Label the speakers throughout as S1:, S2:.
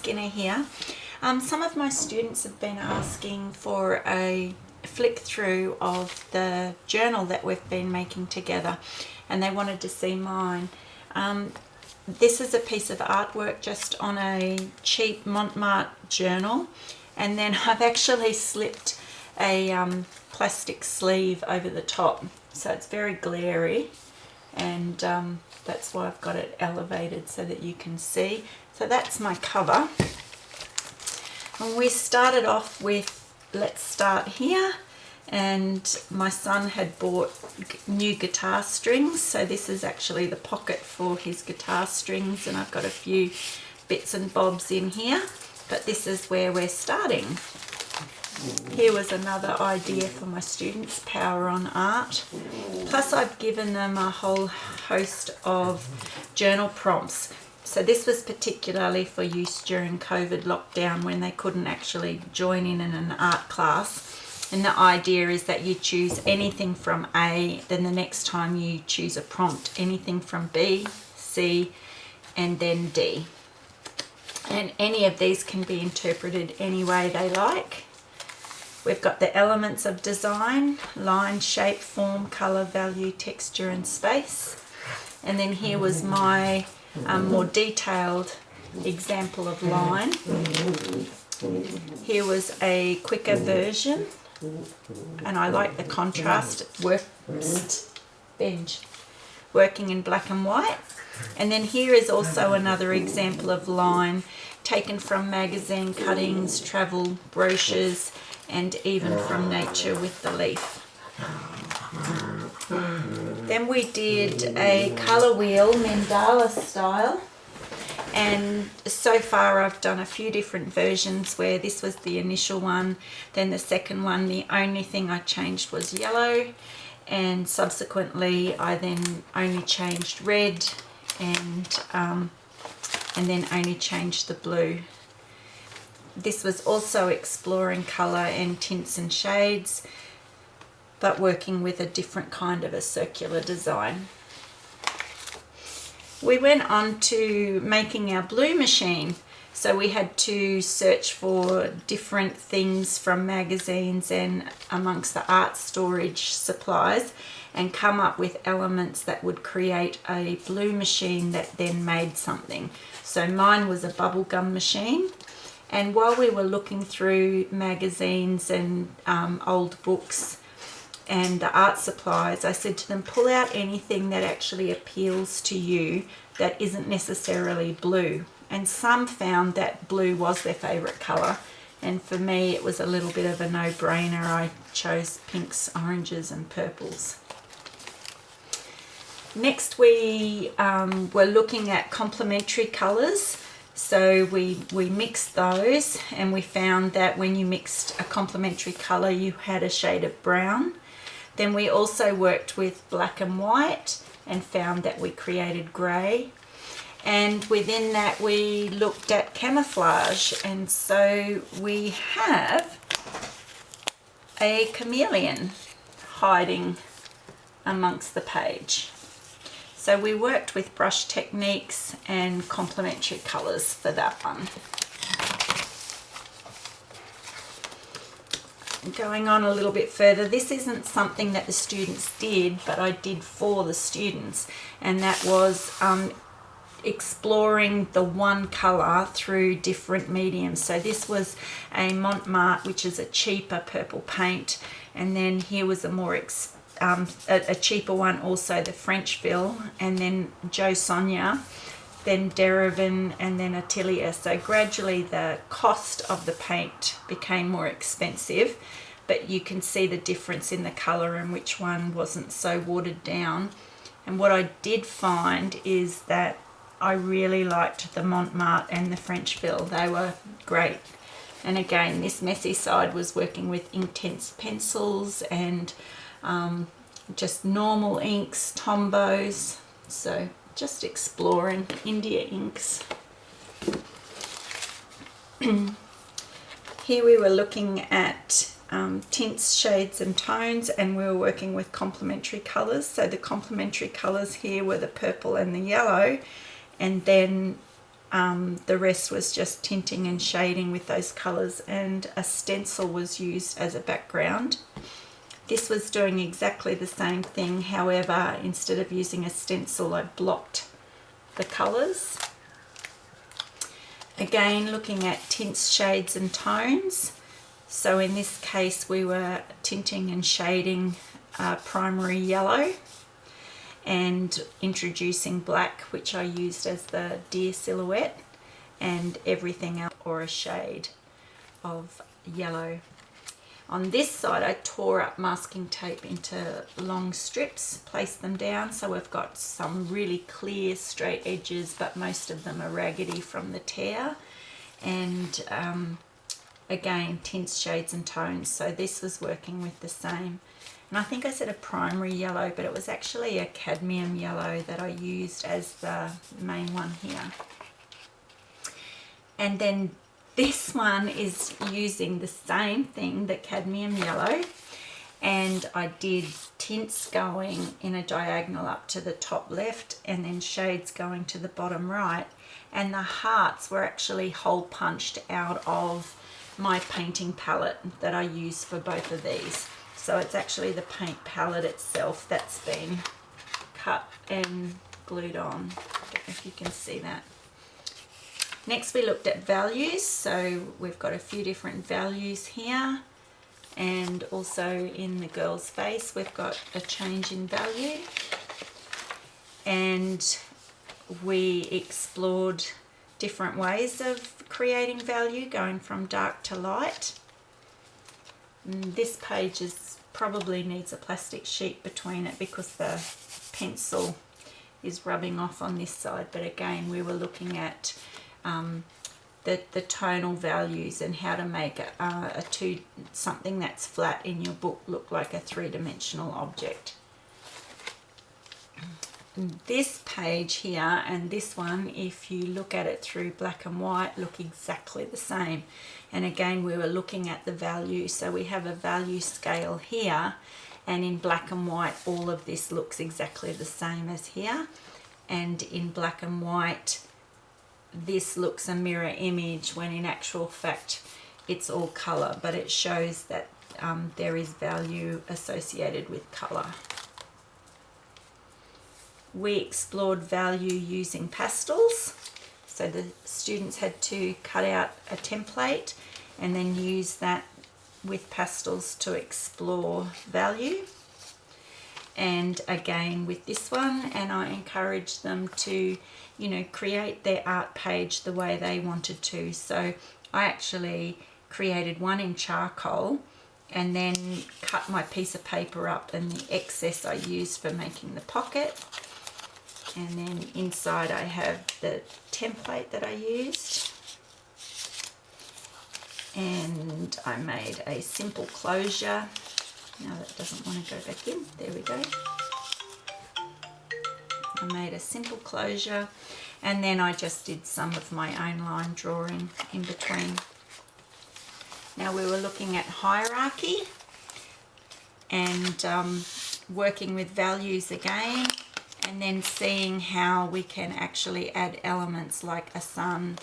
S1: Skinner here. Some of my students have been asking for a flick through of the journal that we've been making together, and they wanted to see mine. This is a piece of artwork just on a cheap Montmartre journal, and then I've actually slipped a plastic sleeve over the top, so it's very glary, and that's why I've got it elevated so that you can see. So that's my cover. And we started off with, let's start here, and my son had bought new guitar strings, so this is actually the pocket for his guitar strings, and I've got a few bits and bobs in here, but this is where we're starting. Here was another idea for my students, Power on Art. Plus I've given them a whole host of journal prompts. So this was particularly for use during COVID lockdown when they couldn't actually join in an art class. And the idea is that you choose anything from A, then the next time you choose a prompt, anything from B, C, and then D. And any of these can be interpreted any way they like. We've got the elements of design: line, shape, form, colour, value, texture and space. And then here was my more detailed example of line. Here was a quicker version, and I like the contrast. Working in black and white. And then here is also another example of line taken from magazine cuttings, travel brochures, and even from nature with the leaf. Then we did a colour wheel, mandala style, and so far I've done a few different versions where this was the initial one, then the second one, the only thing I changed was yellow, and subsequently I then only changed red, and then only changed the blue. This was also exploring colour and tints and shades, but working with a different kind of a circular design. We went on to making our blue machine. So we had to search for different things from magazines and amongst the art storage supplies and come up with elements that would create a blue machine that then made something. So mine was a bubblegum machine. And while we were looking through magazines and old books and the art supplies, I said to them, pull out anything that actually appeals to you that isn't necessarily blue. And some found that blue was their favourite colour, and for me it was a little bit of a no-brainer. I chose pinks, oranges and purples. Next we were looking at complementary colours. So we mixed those, and we found that when you mixed a complementary colour you had a shade of brown. Then we also worked with black and white and found that we created grey. And within that we looked at camouflage, and so we have a chameleon hiding amongst the page. So we worked with brush techniques and complementary colours for that one. Going on a little bit further, this isn't something that the students did, but I did for the students, and that was exploring the one colour through different mediums. So this was a Montmartre, which is a cheaper purple paint, and then here was a more a cheaper one, also the Frenchville, and then Jo Sonja, then Derivan, and then Atelier. So gradually the cost of the paint became more expensive, but you can see the difference in the colour and which one wasn't so watered down. And what I did find is that I really liked the Montmartre and the Frenchville. They were great. And again, this messy side was working with Inktense pencils and just normal inks, Tombows, so just exploring India inks. Here we were looking at tints, shades and tones, and we were working with complementary colours. So the complementary colours here were the purple and the yellow, and then The rest was just tinting and shading with those colours, and a stencil was used as a background. This was doing exactly the same thing, however, instead of using a stencil, I blocked the colours. Again, looking at tints, shades and tones. So in this case we were tinting and shading primary yellow and introducing black, which I used as the deer silhouette, and everything else or a shade of yellow. On this side I tore up masking tape into long strips, placed them down, so we've got some really clear straight edges, but most of them are raggedy from the tear. And again, tints, shades and tones, so this was working with the same. And I think I said a primary yellow, but it was actually a cadmium yellow that I used as the main one here. And then this one is using the same thing, the cadmium yellow, and I did tints going in a diagonal up to the top left and then shades going to the bottom right, and the hearts were actually hole punched out of my painting palette that I use for both of these. So it's actually the paint palette itself that's been cut and glued on. I don't know if you can see that. Next we looked at values, so we've got a few different values here, and also in the girl's face we've got a change in value, and we explored different ways of creating value, going from dark to light. And this page probably needs a plastic sheet between it because the pencil is rubbing off on this side, but again we were looking at the tonal values and how to make something that's flat in your book look like a three-dimensional object. This page here and this one, if you look at it through black and white, look exactly the same. And again we were looking at the value, so we have a value scale here, and in black and white all of this looks exactly the same as here, and in black and white this looks a mirror image when in actual fact it's all colour, but it shows that there is value associated with colour. We explored value using pastels, so the students had to cut out a template and then use that with pastels to explore value. And again with this one, and I encouraged them to, you know, create their art page the way they wanted to. So I actually created one in charcoal and then cut my piece of paper up, and the excess I used for making the pocket. And then inside I have the template that I used, and I made a simple closure. Now that doesn't want to go back in, there we go. I made a simple closure, and then I just did some of my own line drawing in between. Now we were looking at hierarchy and working with values again, and then seeing how we can actually add elements like a sun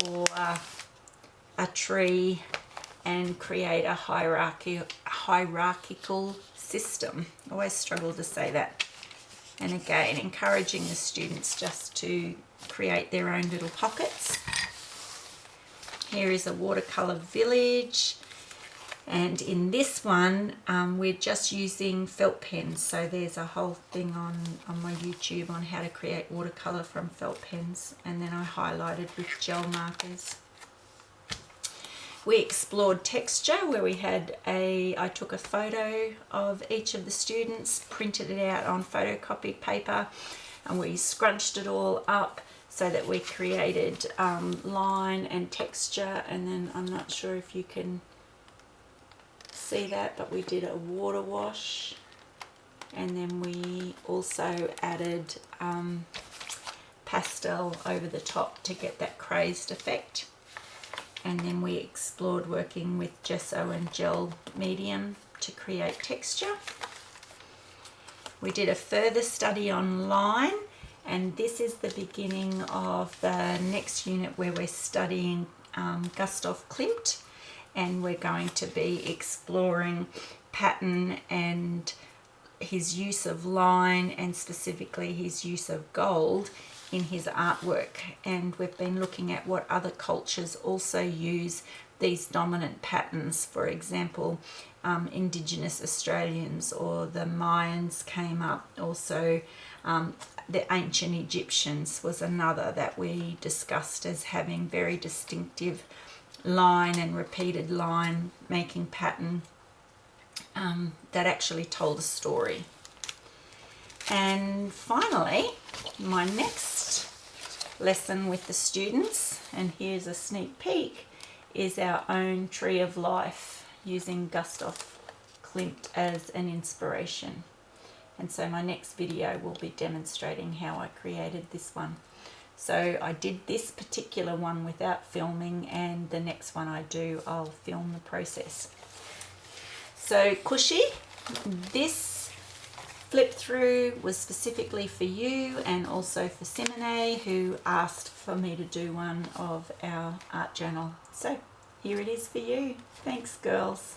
S1: or a tree and create a hierarchical system. I always struggle to say that. And again, encouraging the students just to create their own little pockets. Here is a watercolour village. And in this one, we're just using felt pens. So there's a whole thing on my YouTube on how to create watercolour from felt pens. And then I highlighted with gel markers. We explored texture, where we had I took a photo of each of the students, printed it out on photocopied paper, and we scrunched it all up so that we created line and texture. And then I'm not sure if you can see that, but we did a water wash, and then we also added pastel over the top to get that crazed effect. And then we explored working with gesso and gel medium to create texture. We did a further study on line, And this is the beginning of the next unit where we're studying Gustav Klimt, and we're going to be exploring pattern and his use of line, and specifically his use of gold in his artwork. And we've been looking at what other cultures also use these dominant patterns. For example, Indigenous Australians or the Mayans came up. Also, the ancient Egyptians was another that we discussed as having very distinctive line and repeated line making pattern that actually told a story. And finally, my next lesson with the students, and here's a sneak peek, is our own Tree of Life using Gustav Klimt as an inspiration. And so my next video will be demonstrating how I created this one. So I did this particular one without filming, and the next one I do, I'll film the process. So Kushi, this flip through was specifically for you and also for Simone, who asked for me to do one of our art journal. So here it is for you. Thanks, girls.